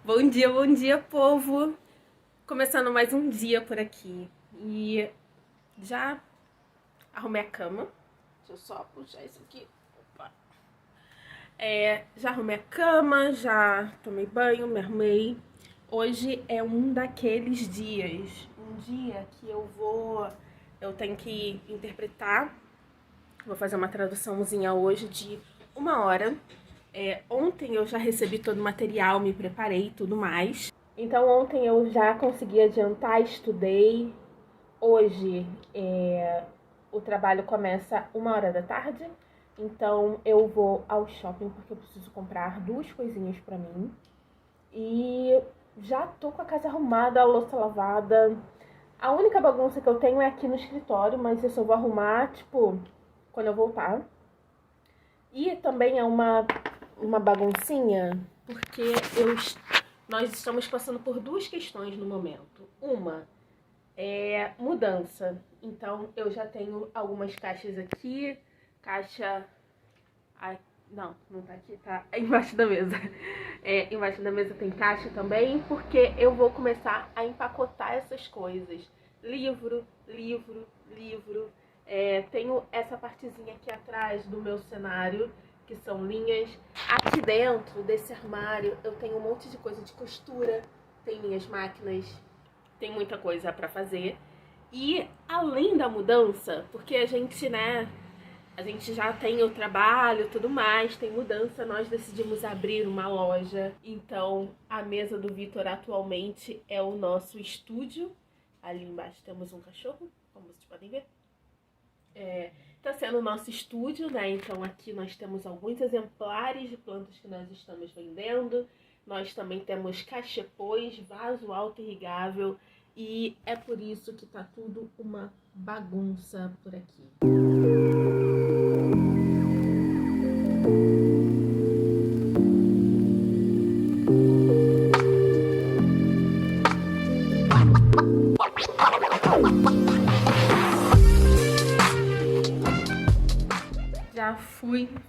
Bom dia, povo! Começando mais um dia por aqui. E já arrumei a cama. Deixa eu só puxar isso aqui. Opa. Já arrumei a cama, já tomei banho, me arrumei. Hoje é um daqueles dias. Um dia que eu tenho que interpretar. Vou fazer uma traduçãozinha hoje de 1 hora. Ontem eu já recebi todo o material, me preparei e tudo mais. Então ontem eu já consegui adiantar, estudei. Hoje o trabalho começa 1 hora da tarde. Então eu vou ao shopping porque eu preciso comprar 2 coisinhas pra mim. E já tô com a casa arrumada, a louça lavada. A única bagunça que eu tenho é aqui no escritório, mas eu só vou arrumar, tipo, quando eu voltar. E também é uma baguncinha, porque nós estamos passando por 2 questões no momento. Uma é mudança. Então, eu já tenho algumas caixas aqui. Caixa... não tá aqui, tá embaixo da mesa. Embaixo da mesa tem caixa também, porque eu vou começar a empacotar essas coisas. Livro. Tenho essa partezinha aqui atrás do meu cenário, que são linhas. Aqui dentro desse armário eu tenho um monte de coisa de costura, tem minhas máquinas, tem muita coisa pra fazer. E além da mudança, porque a gente já tem o trabalho e tudo mais, tem mudança, nós decidimos abrir uma loja. Então a mesa do Vitor atualmente é o nosso estúdio. Ali embaixo temos um cachorro, como vocês podem ver. Tá sendo o nosso estúdio, né? Então aqui nós temos alguns exemplares de plantas que nós estamos vendendo. Nós também temos cachepôs, vaso auto-irrigável. E é por isso que tá tudo uma bagunça por aqui.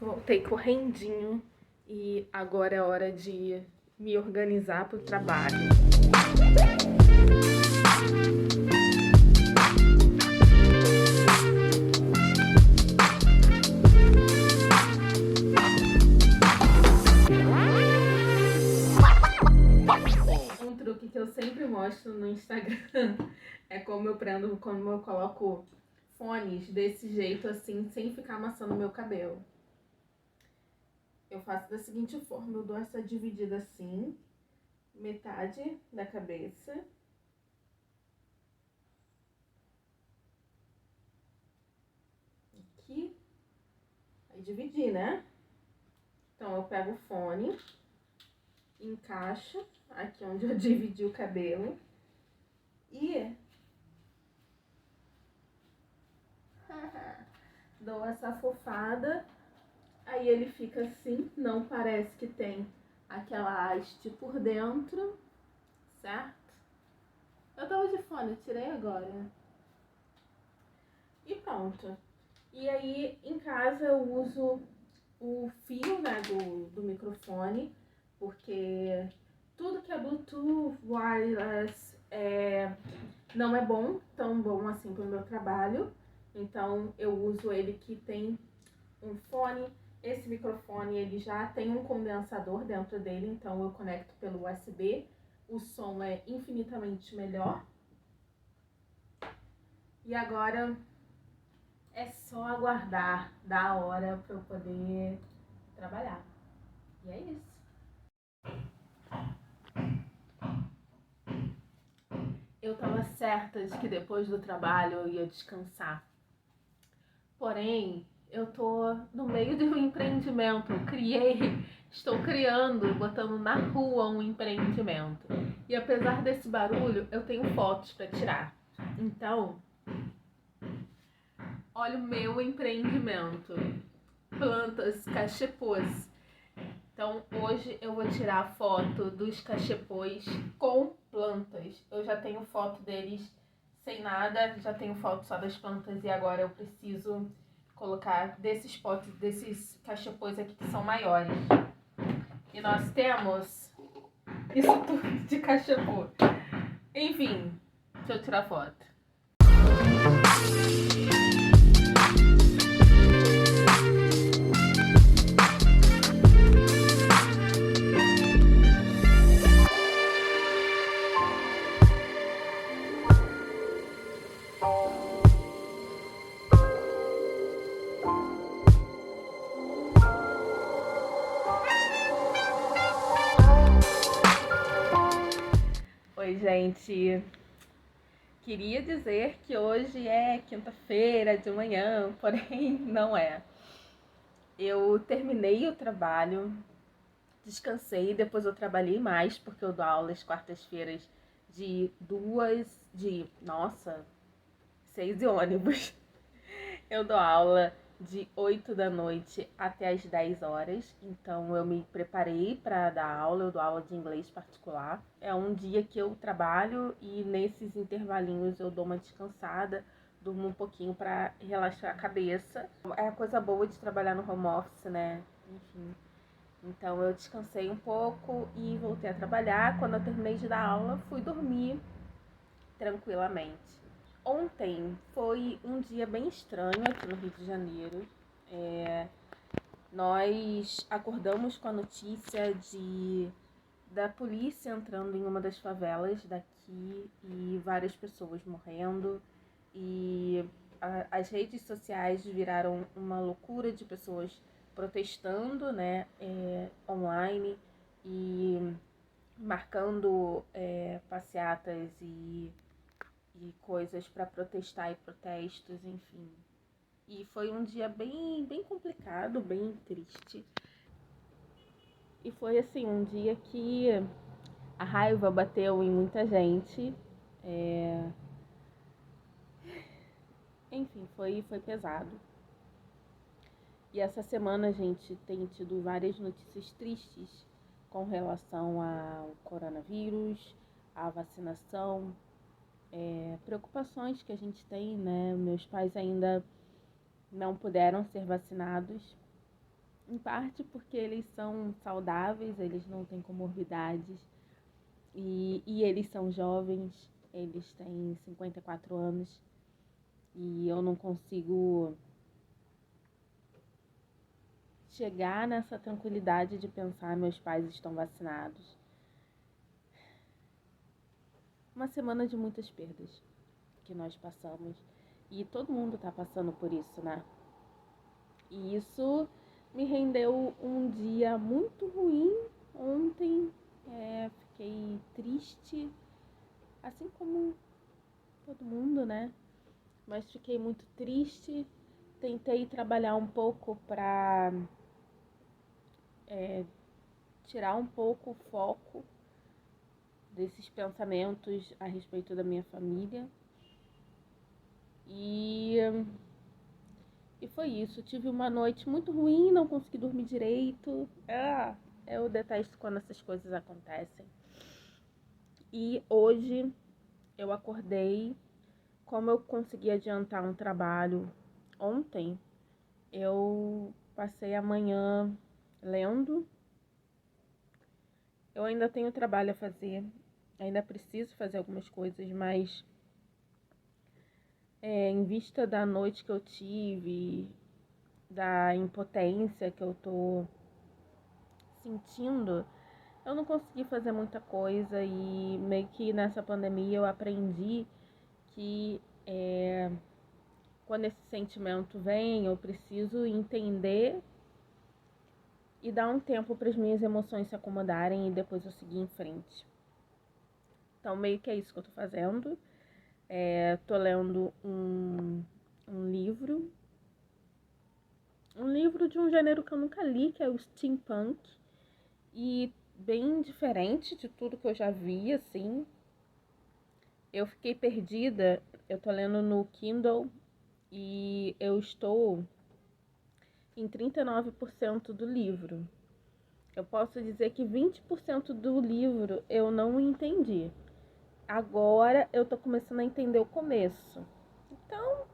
Voltei correndinho e agora é hora de me organizar para o trabalho. Um truque que eu sempre mostro no Instagram é como eu coloco fones desse jeito assim, sem ficar amassando meu cabelo. Eu faço da seguinte forma, eu dou essa dividida assim, metade da cabeça. Aqui. Aí dividi, né? Então eu pego o fone, encaixo aqui onde eu dividi o cabelo e dou essa afofada. Aí ele fica assim, não parece que tem aquela haste por dentro, certo? Eu tava de fone, tirei agora. E pronto. E aí, em casa eu uso o fio, né, do microfone, porque tudo que é Bluetooth, wireless, não é tão bom assim pro meu trabalho. Então eu uso ele que tem um fone. Esse microfone ele já tem um condensador dentro dele, então eu conecto pelo USB. O som é infinitamente melhor. E agora é só aguardar da hora para eu poder trabalhar. E é isso. Eu tava certa de que depois do trabalho eu ia descansar. Porém, eu tô no meio de um empreendimento. Estou criando, botando na rua um empreendimento. E apesar desse barulho, eu tenho fotos para tirar. Então, olha o meu empreendimento. Plantas, cachepôs. Então, hoje eu vou tirar foto dos cachepôs com plantas. Eu já tenho foto deles sem nada, já tenho foto só das plantas e agora eu preciso colocar desses potes, desses cachepôs aqui que são maiores. E nós temos Isso tudo de cachepô. Enfim, deixa eu tirar foto. Oi, gente. Queria dizer que hoje é quinta-feira de manhã, porém não é. Eu terminei o trabalho, descansei, depois eu trabalhei mais, porque eu dou aula às quartas-feiras nossa, 6 de ônibus. Eu dou aula de 8 da noite até as 10 horas, então eu me preparei para dar aula, eu dou aula de inglês particular. É um dia que eu trabalho e nesses intervalinhos eu dou uma descansada, durmo um pouquinho para relaxar a cabeça. É a coisa boa de trabalhar no home office, né? Enfim. Então eu descansei um pouco e voltei a trabalhar. Quando eu terminei de dar aula, fui dormir tranquilamente. Ontem foi um dia bem estranho aqui no Rio de Janeiro. Nós acordamos com a notícia da polícia entrando em uma das favelas daqui e várias pessoas morrendo. E as redes sociais viraram uma loucura de pessoas protestando, né, online e marcando passeatas e coisas para protestar e protestos, enfim. E foi um dia bem complicado, bem triste. E foi assim, um dia que a raiva bateu em muita gente. Enfim, foi pesado. E essa semana a gente tem tido várias notícias tristes com relação ao coronavírus, à vacinação, preocupações que a gente tem, né? Meus pais ainda não puderam ser vacinados, em parte porque eles são saudáveis, eles não têm comorbidades e eles são jovens, eles têm 54 anos e eu não consigo chegar nessa tranquilidade de pensar meus pais estão vacinados. Uma semana de muitas perdas que nós passamos e todo mundo tá passando por isso, né? E isso me rendeu um dia muito ruim ontem. Fiquei triste, assim como todo mundo, né? Mas fiquei muito triste. Tentei trabalhar um pouco pra tirar um pouco o foco desses pensamentos a respeito da minha família. E foi isso. Tive uma noite muito ruim, não consegui dormir direito. Eu detesto quando essas coisas acontecem. E hoje eu acordei, como eu consegui adiantar um trabalho ontem, eu passei a manhã lendo. Eu ainda tenho trabalho a fazer, ainda preciso fazer algumas coisas, mas em vista da noite que eu tive, da impotência que eu tô sentindo, eu não consegui fazer muita coisa e meio que nessa pandemia eu aprendi que quando esse sentimento vem, eu preciso entender e dar um tempo para as minhas emoções se acomodarem e depois eu seguir em frente. Então meio que é isso que eu tô fazendo. Tô lendo um livro de um gênero que eu nunca li, que é o steampunk, e bem diferente de tudo que eu já vi, assim. Eu fiquei perdida, eu tô lendo no Kindle e eu estou em 39% do livro. Eu posso dizer que 20% do livro eu não entendi. Agora eu tô começando a entender o começo. Então,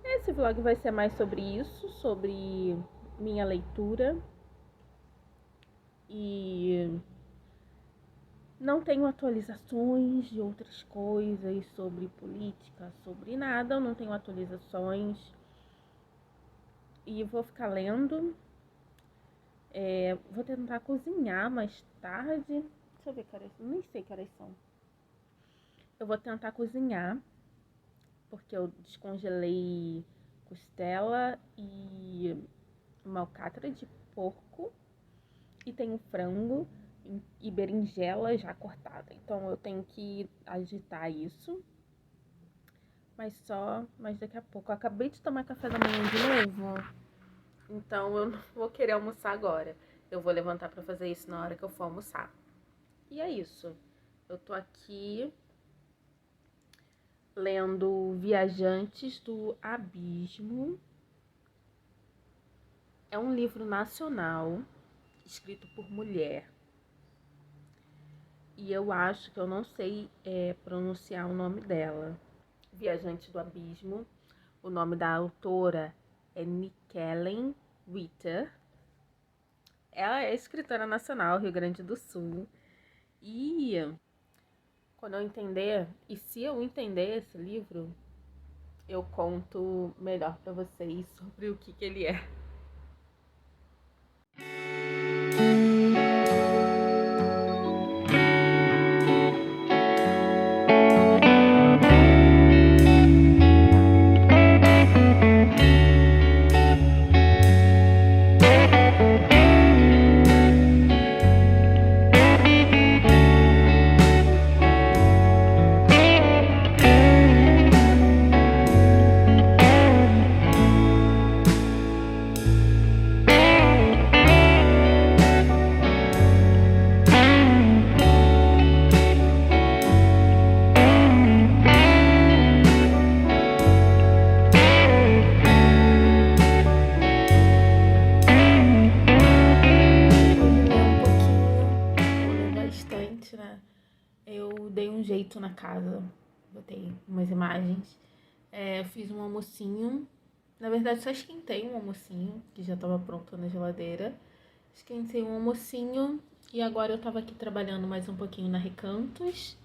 esse vlog vai ser mais sobre isso, sobre minha leitura. E Não tenho atualizações de outras coisas, sobre política, sobre nada. Eu não tenho atualizações. E vou ficar lendo. Vou tentar cozinhar mais tarde. Deixa eu ver que horas. Nem sei que horas são. Eu vou tentar cozinhar. Porque eu descongelei costela e uma alcatra de porco. E tenho frango e berinjela já cortada. Então eu tenho que agitar isso. Mas daqui a pouco. Eu acabei de tomar café da manhã de novo. Então eu não vou querer almoçar agora. Eu vou levantar pra fazer isso na hora que eu for almoçar. E é isso. Eu tô aqui lendo Viajantes do Abismo. É um livro nacional, escrito por mulher. E eu acho que eu não sei pronunciar o nome dela. Viajante do Abismo. O nome da autora é Nikellen Ritter. Ela é escritora nacional, Rio Grande do Sul. E quando eu entender, e se eu entender esse livro, eu conto melhor pra vocês sobre o que ele é. Eu dei um jeito na casa, botei umas imagens, fiz um almocinho. Na verdade, só esquentei um almocinho, que já estava pronto na geladeira. Esquentei um almocinho e agora eu tava aqui trabalhando mais um pouquinho na Recantos,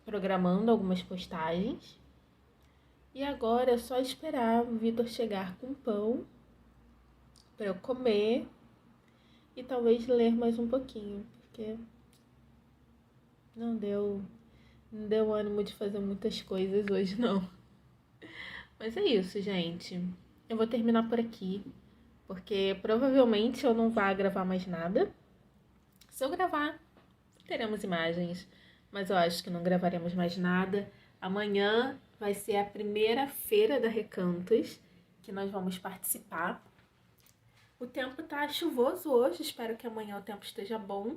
programando algumas postagens. E agora é só esperar o Vitor chegar com pão para eu comer e talvez ler mais um pouquinho, porque não deu ânimo de fazer muitas coisas hoje, não. Mas é isso, gente. Eu vou terminar por aqui, porque provavelmente eu não vá gravar mais nada. Se eu gravar, teremos imagens, mas eu acho que não gravaremos mais nada. Amanhã vai ser a primeira feira da Recantos, que nós vamos participar. O tempo tá chuvoso hoje, espero que amanhã o tempo esteja bom.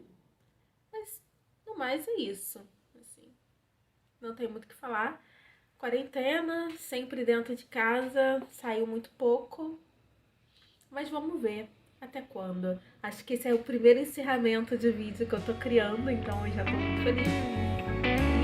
Mas, no mais, é isso. Assim, não tem muito o que falar. Quarentena, sempre dentro de casa, saiu muito pouco. Mas vamos ver até quando. Acho que esse é o primeiro encerramento de vídeo que eu tô criando, então eu já tô muito feliz.